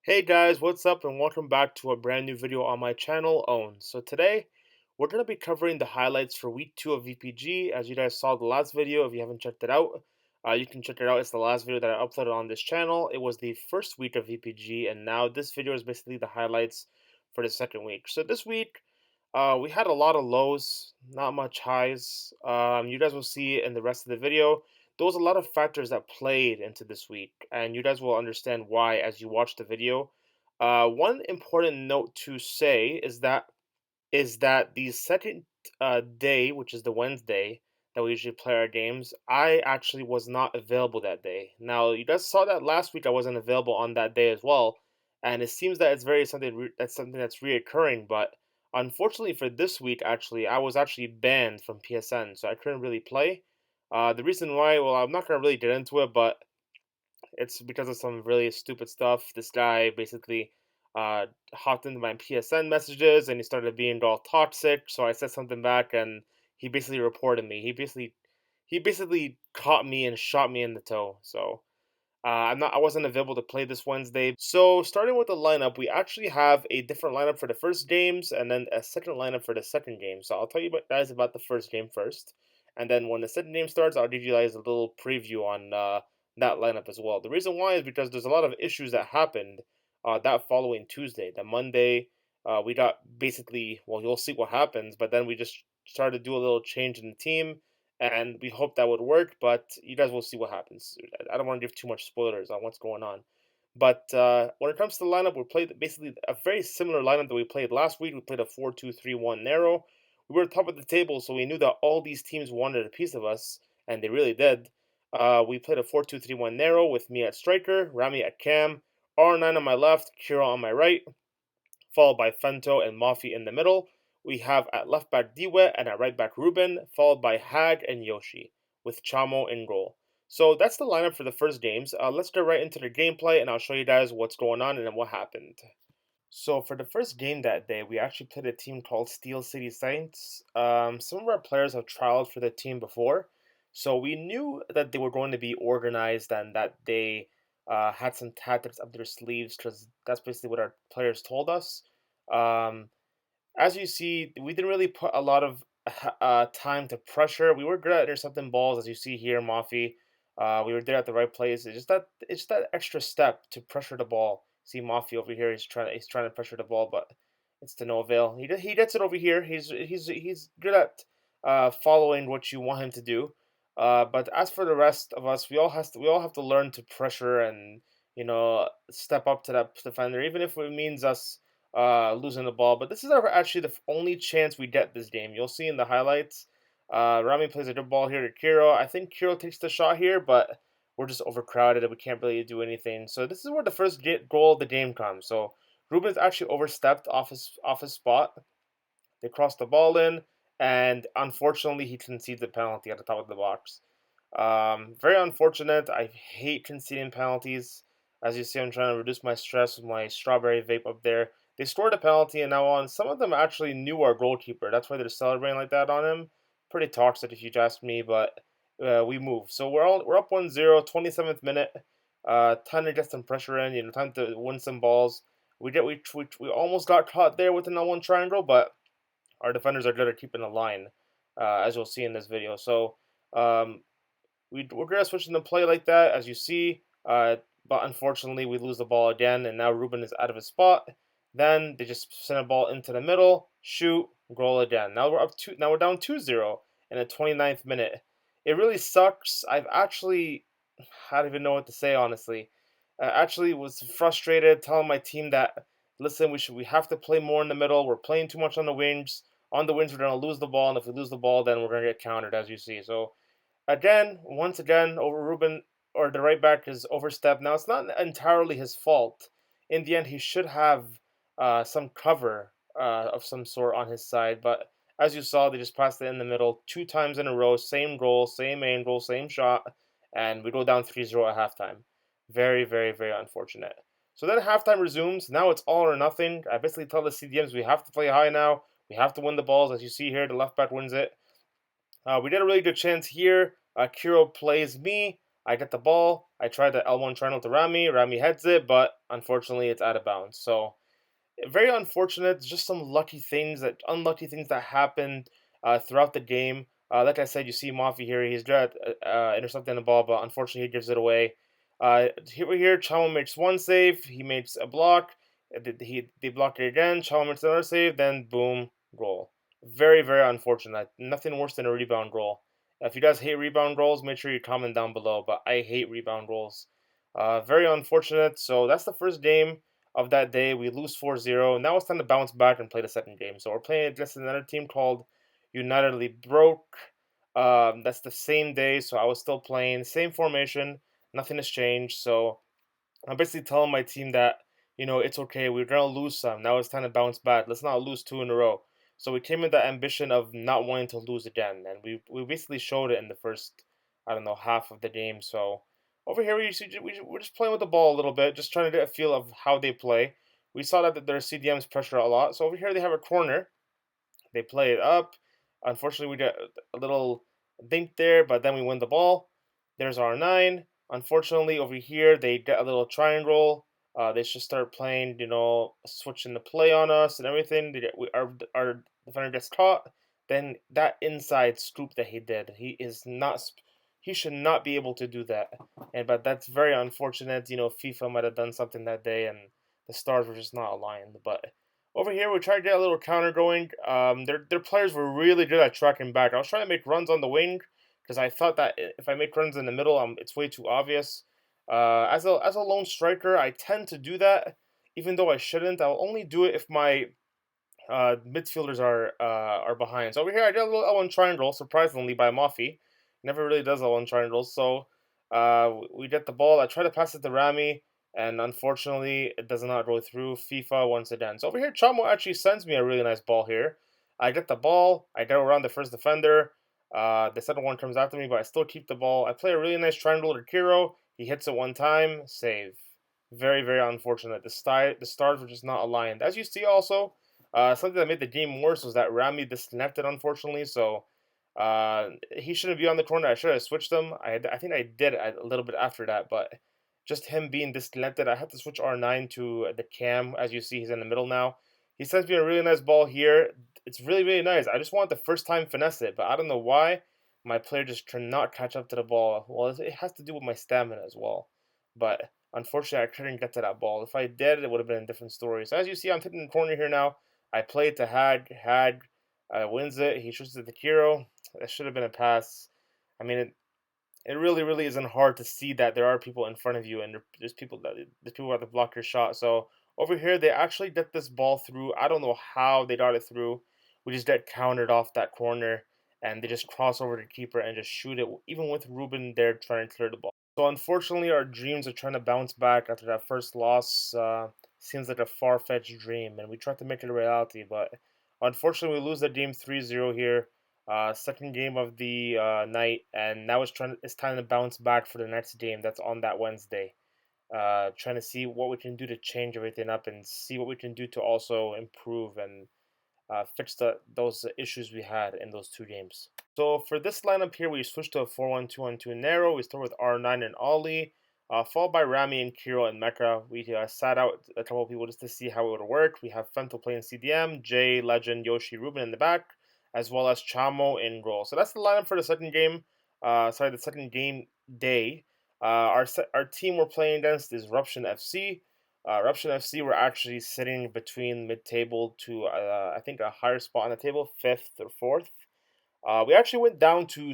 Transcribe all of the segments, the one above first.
Hey guys, what's up and welcome back to a brand new video on my channel, Ownz. So today, we're going to be covering the highlights for week 2 of VPG. As you guys saw the last video, if you haven't checked it out, you can check it out. It's the last video that I uploaded on this channel. It was the first week of VPG, and now this video is basically the highlights for the second week. So this week, we had a lot of lows, not much highs. You guys will see in the rest of the video. There was a lot of factors that played into this week, and you guys will understand why as you watch the video. One important note to say is that the second day, which is the Wednesday that we usually play our games, I actually was not available that day. Now, you guys saw that last week I wasn't available on that day as well, and it seems that it's very something that's reoccurring. But unfortunately for this week, actually, I was actually banned from PSN, so I couldn't really play. The reason why, well, I'm not gonna really get into it, but it's because of some really stupid stuff. This guy basically hopped into my PSN messages and he started being all toxic. So I said something back, and he basically reported me. He basically caught me and shot me in the toe. So I wasn't available to play this Wednesday. So starting with the lineup, we actually have a different lineup for the first games and then a second lineup for the second game. So I'll tell you guys about the first game first, and then when the second game starts, I'll give you guys a little preview on that lineup as well. The reason why is because there's a lot of issues that happened that following Tuesday. The Monday, we got basically, well, you'll see what happens, but then we just started to do a little change in the team, and we hope that would work, but you guys will see what happens. I don't want to give too much spoilers on what's going on. But when it comes to the lineup, we played basically a very similar lineup that we played last week. We played a 4-2-3-1 narrow. We were top of the table, so we knew that all these teams wanted a piece of us, and they really did. We played a 4-2-3-1 narrow with me at striker, Rami at cam, R9 on my left, Kira on my right, followed by Fento and Mafi in the middle. We have at left back Diwe and at right back Ruben, followed by Hag and Yoshi, with Chamo in goal. So that's the lineup for the first games. Let's get right into the gameplay, and I'll show you guys what's going on and what happened. So for the first game that day, we actually played a team called Steel City Saints. Some of our players have trialed for the team before, so we knew that they were going to be organized and that they had some tactics up their sleeves because that's basically what our players told us. Um, as you see, we didn't really put a lot of time to pressure. We were good at intercepting balls, as you see here, Mafi. We were there at the right place. It's just that extra step to pressure the ball. See Mafi over here. He's trying to pressure the ball, but it's to no avail. He gets it over here. He's good at following what you want him to do. But as for the rest of us, we all have to learn to pressure and step up to that defender, even if it means us losing the ball. But this is actually the only chance we get this game. You'll see in the highlights. Rami plays a good ball here to Kiro. I think Kiro takes the shot here, but we're just overcrowded and we can't really do anything. So this is where the first goal of the game comes. So Ruben's actually overstepped off his spot. They cross the ball in, and unfortunately, he concedes the penalty at the top of the box. Very unfortunate. I hate conceding penalties. As you see, I'm trying to reduce my stress with my strawberry vape up there. They scored a penalty, and now on some of them actually knew our goalkeeper. That's why they're celebrating like that on him. Pretty toxic, if you ask me, but we move. So we're up 1-0, 27th minute. Time to get some pressure in. Time to win some balls. We almost got caught there with an L1 triangle, but our defenders are good at keeping the line, as you'll see in this video. So um, we're good at switching the play like that, as you see. But unfortunately, we lose the ball again, and now Ruben is out of his spot. Then they just send a ball into the middle, shoot, goal again. Now we're down 2-0 in the 29th minute. It really sucks. I don't even know what to say, honestly. Actually was frustrated telling my team that, listen, we have to play more in the middle. We're playing too much on the wings. On the wings, we're gonna lose the ball, and if we lose the ball, then we're gonna get countered, as you see. So once again, over Ruben, or the right back is overstepped. Now it's not entirely his fault. In the end, he should have some cover of some sort on his side, but as you saw, they just passed it in the middle 2 times in a row, same goal, same angle, same shot, and we go down 3-0 at halftime. Very, very, very unfortunate. So then halftime resumes. Now it's all or nothing. I basically tell the CDMs we have to play high now. We have to win the balls. As you see here, the left back wins it. We did a really good chance here. Kiro plays me. I get the ball. I tried the L1 triangle to Rami. Rami heads it, but unfortunately it's out of bounds. So very unfortunate. Just some unlucky things that happened throughout the game. Like I said, you see Mafi here. He's good at intercepting the ball, but unfortunately he gives it away. Here we hear Chamo makes one save. He makes a block. They block it again. Chamo makes another save. Then boom, goal. Very very unfortunate. Nothing worse than a rebound goal. If you guys hate rebound goals, make sure you comment down below. But I hate rebound goals. Very unfortunate. So that's the first game of that day. We lose 4-0. Now it's time to bounce back and play the second game. So we're playing against another team called Unitedly Broke. That's the same day, so I was still playing. Same formation. Nothing has changed. So I'm basically telling my team that, it's okay. We're going to lose some. Now it's time to bounce back. Let's not lose two in a row. So we came with the ambition of not wanting to lose again. And we basically showed it in the first, I don't know, half of the game. So over here, we're just playing with the ball a little bit, just trying to get a feel of how they play. We saw that their CDMs pressure a lot. So over here, they have a corner. They play it up. Unfortunately, we get a little dink there, but then we win the ball. There's R9. Unfortunately, over here, they get a little triangle. They just start playing, switching the play on us and everything. Our defender gets caught. Then that inside scoop that he did, he should not be able to do that. But that's very unfortunate. FIFA might have done something that day, and the stars were just not aligned. But over here, we tried to get a little counter going. Their players were really good at tracking back. I was trying to make runs on the wing because I thought that if I make runs in the middle, it's way too obvious. As a lone striker, I tend to do that, even though I shouldn't. I'll only do it if my midfielders are behind. So over here, I did a little L1 triangle, surprisingly, by Mafi. Never really does L1 triangles. So we get the ball. I try to pass it to Rami, and unfortunately, it does not go through. FIFA once again. So over here, Chamo actually sends me a really nice ball here. I get the ball. I go around the first defender. The second one comes after me, but I still keep the ball. I play a really nice triangle to Kiro. He hits it one time. Save. Very, very unfortunate. The stars were just not aligned. As you see also, something that made the game worse was that Rami disconnected, unfortunately. So he shouldn't be on the corner. I should have switched him. I think I did a little bit after that, but just him being disconnected, I had to switch R9 to the cam. As you see, he's in the middle now. He sends me a really nice ball here. It's really, really nice. I just wanted the first time finesse it, but I don't know why my player just cannot catch up to the ball. Well, it has to do with my stamina as well. But unfortunately, I couldn't get to that ball. If I did, it would have been a different story. So as you see, I'm hitting the corner here now. I play it to Hag. Hag wins it. He shoots it to Kiro. That should have been a pass. I mean, it really, really isn't hard to see that there are people in front of you, and there's people who have to block your shot. So over here, they actually get this ball through. I don't know how they got it through. We just get countered off that corner, and they just cross over to the keeper and just shoot it, even with Ruben there trying to clear the ball. So unfortunately, our dreams of trying to bounce back after that first loss seems like a far-fetched dream, and we tried to make it a reality, but unfortunately, we lose the game 3-0 here. Second game of the night, and now it's time to bounce back for the next game that's on that Wednesday. Trying to see what we can do to change everything up and see what we can do to also improve and fix those issues we had in those two games. So for this lineup here, we switched to a 4-1-2-1-2 narrow. We start with R9 and Ollie, followed by Rami and Kiro and Mecca. We sat out a couple of people just to see how it would work. We have Fento playing CDM, Jay, Legend, Yoshi, Ruben in the back, as well as Chamo in goal. So that's the lineup for the second game. The second game day. Our team we're playing against is Ruption FC. Ruption FC were actually sitting between mid-table to I think a higher spot on the table, fifth or fourth. We actually went down to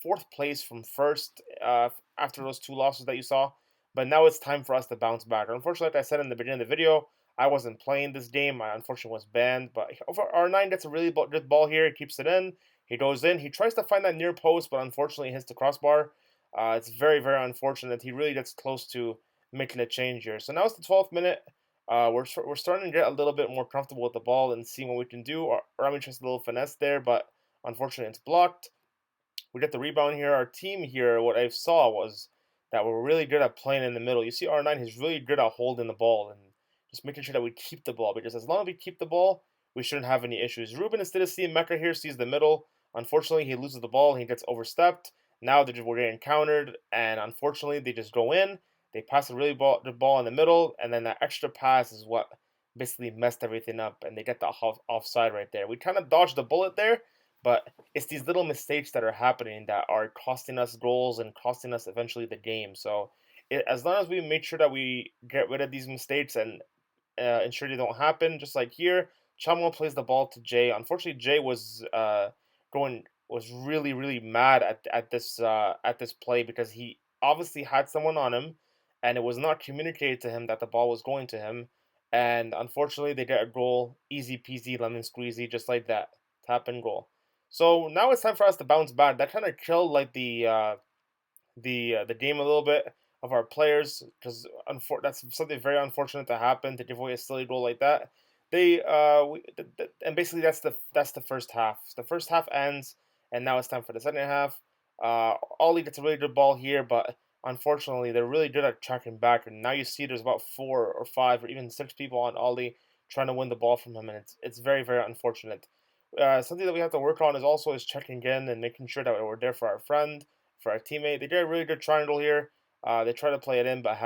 fourth place from first after those two losses that you saw, but now it's time for us to bounce back. Unfortunately, like I said in the beginning of the video, I wasn't playing this game. I unfortunately was banned, but R9 gets a really good ball here. He keeps it in. He goes in. He tries to find that near post, but unfortunately hits the crossbar. It's very, very unfortunate. He really gets close to making a change here. So now it's the 12th minute. We're starting to get a little bit more comfortable with the ball and seeing what we can do. Rami tries a little finesse there, but unfortunately it's blocked. We get the rebound here. Our team here, what I saw was that we're really good at playing in the middle. You see R9, he's really good at holding the ball and just making sure that we keep the ball, because as long as we keep the ball, we shouldn't have any issues. Ruben, instead of seeing Mecca here, sees the middle. Unfortunately, he loses the ball and he gets overstepped. Now we're getting countered, and unfortunately they just go in. They pass the ball in the middle, and then that extra pass is what basically messed everything up, and they get the offside right there. We kind of dodged the bullet there, but it's these little mistakes that are happening that are costing us goals and costing us eventually the game. So as long as we make sure that we get rid of these mistakes and ensure they don't happen. Just like here, Chamo plays the ball to Jay. Unfortunately, Jay was really mad at this play because he obviously had someone on him, and it was not communicated to him that the ball was going to him. And unfortunately, they get a goal, easy peasy, lemon squeezy, just like that, tap and goal. So now it's time for us to bounce back. That kind of killed like the game a little bit of our players because that's something very unfortunate to happen to give away a silly goal like that. And basically that's the first half. The first half ends, and now it's time for the second half. Ollie gets a really good ball here, but unfortunately they're really good at tracking back. And now you see there's about 4 or 5 or even 6 people on Ollie trying to win the ball from him, and it's very unfortunate. Something that we have to work on is also is checking in and making sure that we're there for our friend, for our teammate. They did a really good triangle here. They tried to play it in, but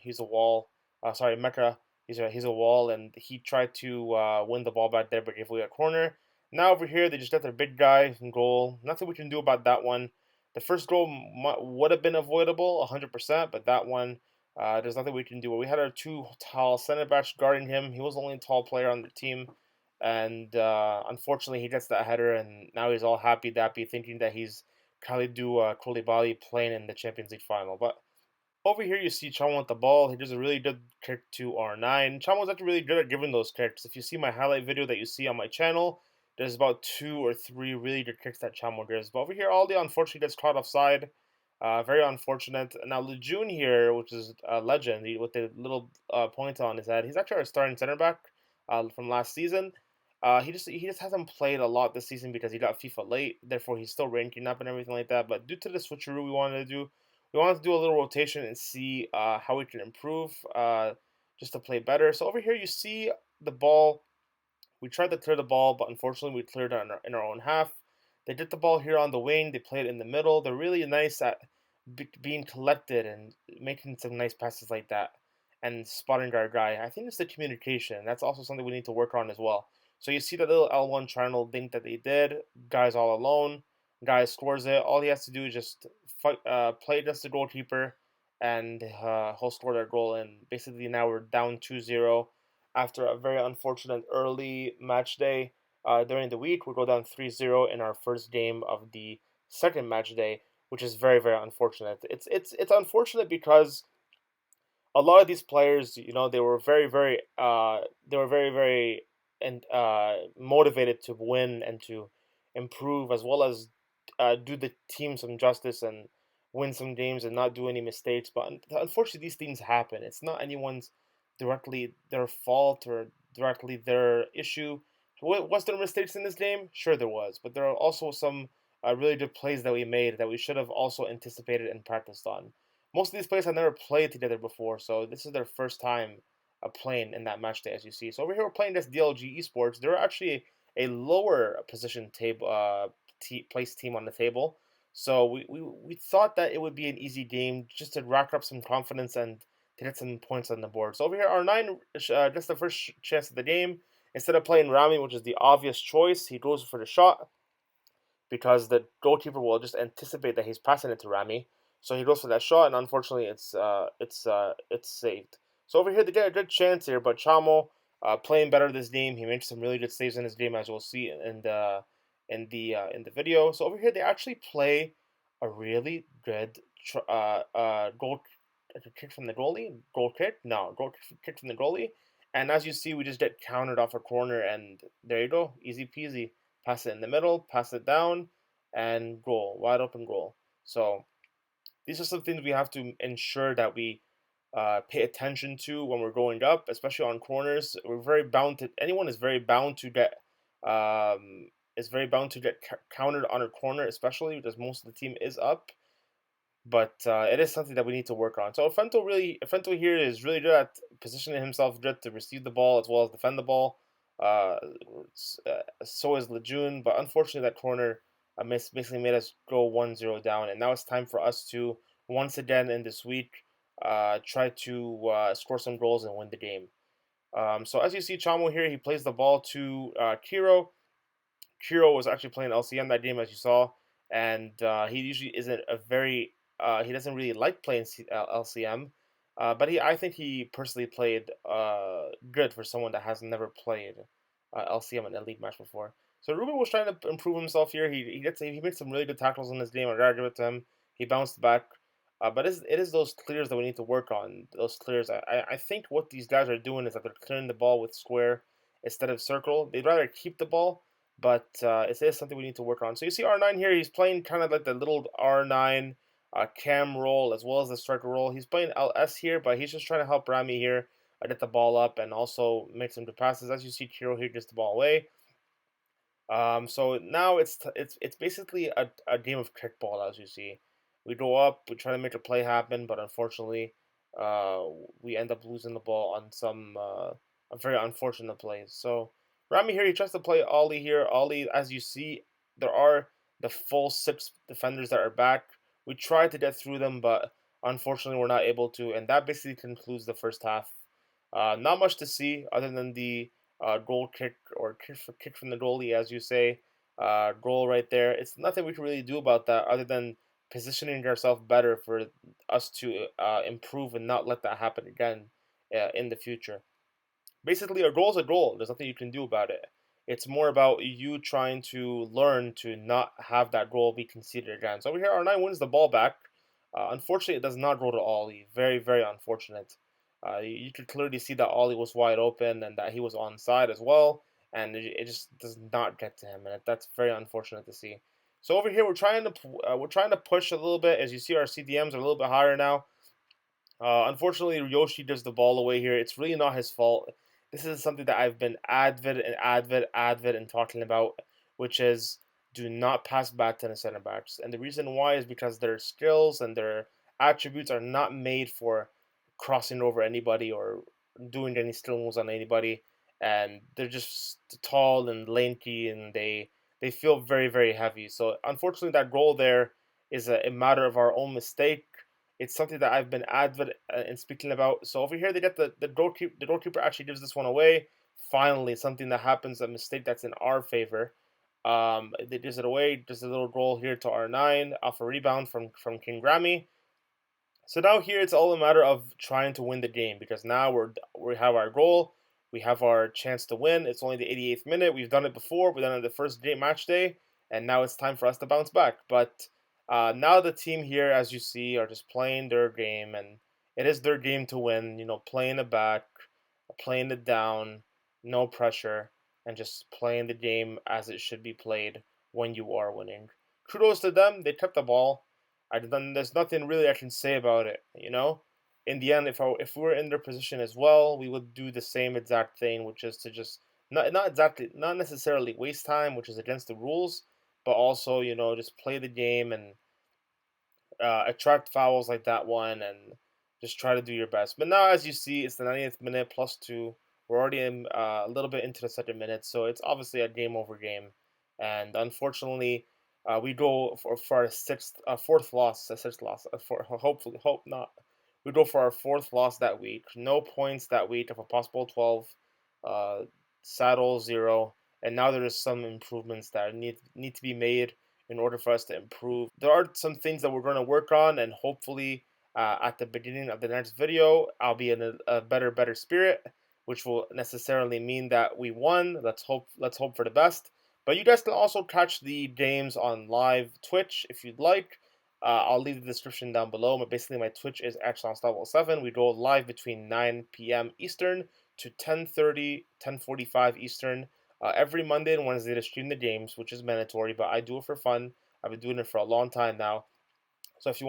he's a wall. Sorry, Mecca, he's a wall, and he tried to win the ball back there, but gave away a corner. Now over here, they just got their big guy in goal. Nothing we can do about that one. The first goal would have been avoidable 100%, but that one, there's nothing we can do. We had our two tall center backs guarding him. He was the only tall player on the team, and unfortunately, he gets that header, and now he's all happy dappy, thinking that he's Kalidou Koulibaly playing in the Champions League final. But over here, you see Chamo with the ball. He does a really good kick to R9. Chamo's actually really good at giving those kicks. If you see my highlight video that you see on my channel, there's about 2 or 3 really good kicks that Chamo gives. But over here, Aldi unfortunately gets caught offside. Very unfortunate. Now Lejeune here, which is a legend, with the little point on his head, he's actually our starting center back from last season. He just hasn't played a lot this season because he got FIFA late. Therefore, he's still ranking up and everything like that. But due to the switcheroo we wanted to do a little rotation and see how we can improve just to play better. So over here, you see the ball. We tried to clear the ball, but unfortunately, we cleared it in our own half. They did the ball here on the wing. They played it in the middle. They're really nice at being collected and making some nice passes like that and spotting our guy. I think it's the communication. That's also something we need to work on as well. So you see that little L1 triangle thing that they did. Guy's all alone. Guy scores it. All he has to do is just play against the goalkeeper, and he'll score that goal. And basically now we're down 2-0 after a very unfortunate early match day. During the week, we go down 3-0 in our first game of the second match day, which is very unfortunate. It's unfortunate because a lot of these players, they were very and motivated to win and to improve, as well as do the team some justice and win some games and not do any mistakes. But unfortunately, these things happen. It's not anyone's directly their fault or directly their issue. Was there mistakes in this game? Sure, there was, but there are also some really good plays that we made that we should have also anticipated and practiced on. Most of these players have never played together before, so this is their first time playing in that match day, as you see. So over here, we're playing this DLG Esports. They're actually a lower position table place team on the table. So we thought that it would be an easy game just to rack up some confidence and to get some points on the board. So over here, R9 gets the first chance of the game. Instead of playing Rami, which is the obvious choice, he goes for the shot because the goalkeeper will just anticipate that he's passing it to Rami. So he goes for that shot, and unfortunately, it's saved. So over here, they get a good chance here, but Chamo playing better this game. He makes some really good saves in this game, as we'll see in the video. So over here, they actually play a really good goal kick from the goalie. Goal kick? No, kick from the goalie. And as you see, we just get countered off a corner, and there you go, easy peasy. Pass it in the middle, pass it down, and goal, wide open goal. So these are some things we have to ensure that we pay attention to when we're going up, especially on corners. We're very bound to anyone is very bound to get countered on a corner, especially because most of the team is up. But it is something that we need to work on. So Fento here is really good at positioning himself good to receive the ball as well as defend the ball. So is Lejeune, but unfortunately that corner basically made us go 1-0 down. And now it's time for us to once again in this week try to score some goals and win the game. So as you see, Chamo here, he plays the ball to Kiro. Kiro was actually playing LCM that game, as you saw, and he usually isn't a very he doesn't really like playing LCM, but I think he personally played good for someone that has never played LCM in a league match before. So Ruben was trying to improve himself here. He made some really good tackles in this game. I gotta give it to him. He bounced back. But it is those clears that we need to work on. Those clears. I think what these guys are doing is that they're clearing the ball with square instead of circle. They'd rather keep the ball, but it is something we need to work on. So you see R9 here, he's playing kind of like the little R9 cam role as well as the striker role. He's playing LS here, but he's just trying to help Rami here get the ball up and also make some good passes. As you see, Kiro here gets the ball away. So now it's basically a game of kickball, as you see. We go up, we try to make a play happen, but unfortunately, uh, we end up losing the ball on some a very unfortunate plays. So Rami here, he tries to play Ollie here. Ollie, as you see, there are the full 6 defenders that are back. We tried to get through them, but unfortunately, we're not able to, and that basically concludes the first half. Not much to see other than the goal kick or kick from the goalie, as you say, goal right there. It's nothing we can really do about that other than positioning ourselves better for us to improve and not let that happen again in the future. Basically, a goal is a goal. There's nothing you can do about it. It's more about you trying to learn to not have that goal be conceded again. So over here, R9 wins the ball back. Unfortunately, it does not go to Ollie. Very, very unfortunate. You could clearly see that Ollie was wide open and that he was onside as well, and it just does not get to him, and that's very unfortunate to see. So over here, we're trying to push a little bit. As you see, our CDMs are a little bit higher now. Unfortunately, Yoshi gives the ball away here. It's really not his fault. This is something that I've been advid and talking about, which is do not pass back to the center backs. And the reason why is because their skills and their attributes are not made for crossing over anybody or doing any skill moves on anybody. And they're just tall and lanky, and they feel very, very heavy. So unfortunately, that goal there is a matter of our own mistake. It's something that I've been advert and speaking about. So over here, they get the goalkeeper. The goalkeeper actually gives this one away. Finally, something that happens, a mistake that's in our favor. They gives it away. Just a little goal here to R9 off a rebound from King Grammy. So now here it's all a matter of trying to win the game because now we have our goal, we have our chance to win. It's only the 88th minute. We've done it before. We've done it the first day, match day, and now it's time for us to bounce back. But now the team here, as you see, are just playing their game, and it is their game to win. You know, playing it back, playing it down, no pressure, and just playing the game as it should be played when you are winning. Kudos to them. They kept the ball. There's nothing really I can say about it. You know, in the end, if we were in their position as well, we would do the same exact thing, which is to just not necessarily waste time, which is against the rules, but also just play the game and attract fouls like that one and just try to do your best. But now, as you see, it's the 90th minute plus 2. We're already a little bit into the second minute, so it's obviously a game over game. And unfortunately, we go for our fourth loss, a sixth loss. For hopefully, hope not. We go for our fourth loss that week. No points that week of a possible 12. Uh, Saddle 0, and now there is some improvements that need to be made in order for us to improve. There are some things that we're going to work on, and hopefully at the beginning of the next video, I'll be in a better spirit, which will necessarily mean that we won. Let's hope for the best. But you guys can also catch the games on live Twitch if you'd like. I'll leave the description down below. But basically, my Twitch is @7. We go live between 9 p.m. Eastern to 10:30, 10:45 Eastern every Monday and Wednesday to stream the games, which is mandatory, but I do it for fun. I've been doing it for a long time now. So if you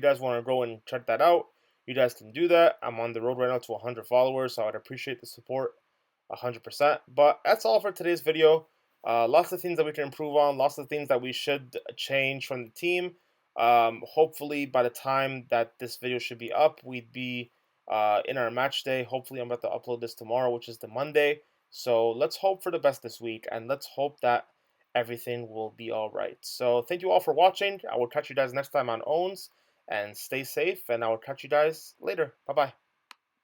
guys want to go and check that out, you guys can do that. I'm on the road right now to 100 followers, so I'd appreciate the support 100%. But that's all for today's video. Lots of things that we can improve on, lots of things that we should change from the team. Hopefully, by the time that this video should be up, we'd be in our match day. Hopefully, I'm about to upload this tomorrow, which is the Monday. So let's hope for the best this week, and let's hope that everything will be all right. So thank you all for watching. I will catch you guys next time on Ownz, and stay safe, and I will catch you guys later. Bye bye.